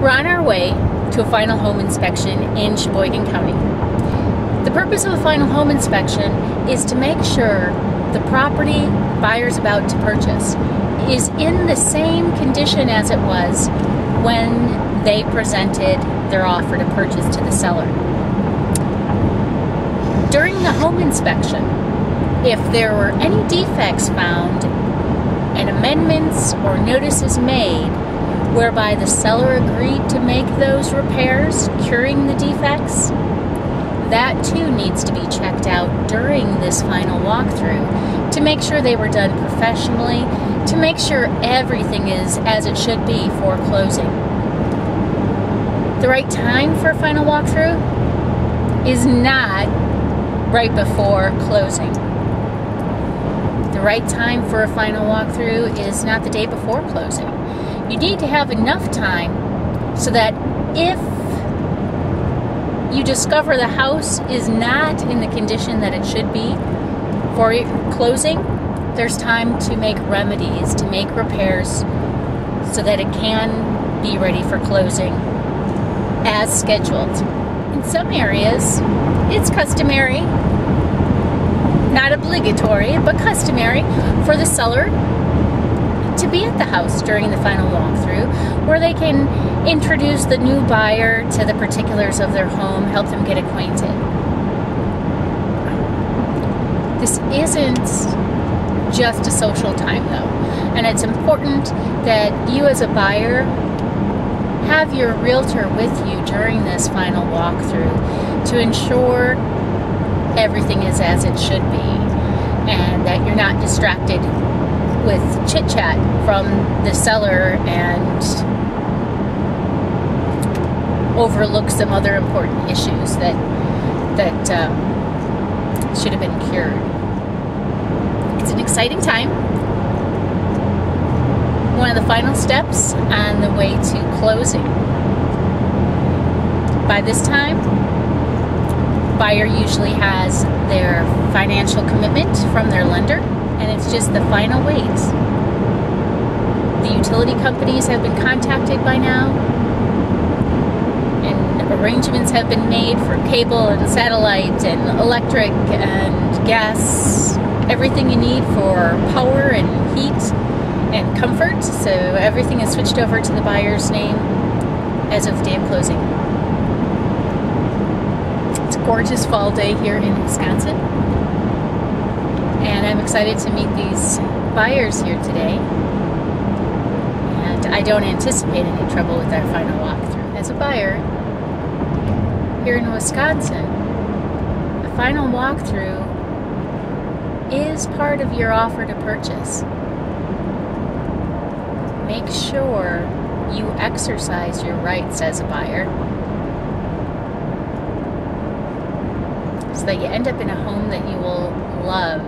We're on our way to a final home inspection in Sheboygan County. The purpose of a final home inspection is to make sure the property buyer's about to purchase is in the same condition as it was when they presented their offer to purchase to the seller. During the home inspection, if there were any defects found and amendments or notices made whereby the seller agreed to make those repairs, curing the defects, that too needs to be checked out during this final walkthrough to make sure they were done professionally, to make sure everything is as it should be for closing. The right time for a final walkthrough is not right before closing. The right time for a final walkthrough is not the day before closing. You need to have enough time so that if you discover the house is not in the condition that it should be for closing, there's time to make remedies, to make repairs so that it can be ready for closing as scheduled. In some areas, it's customary, not obligatory, but customary for the seller to be at the house during the final walkthrough, where they can introduce the new buyer to the particulars of their home, help them get acquainted. This isn't just a social time though, and it's important that you as a buyer have your realtor with you during this final walkthrough to ensure everything is as it should be and that you're not distracted with chit-chat from the seller and overlook some other important issues that should have been cured. It's an exciting time. One of the final steps on the way to closing. By this time, buyer usually has their financial commitment from their lender, and it's just the final wait. The utility companies have been contacted by now, and arrangements have been made for cable and satellite and electric and gas, everything you need for power and heat and comfort. So everything is switched over to the buyer's name as of the day of closing. It's a gorgeous fall day here in Wisconsin, and I'm excited to meet these buyers here today, and I don't anticipate any trouble with our final walkthrough. As a buyer here in Wisconsin, the final walkthrough is part of your offer to purchase. Make sure you exercise your rights as a buyer so that you end up in a home that you will love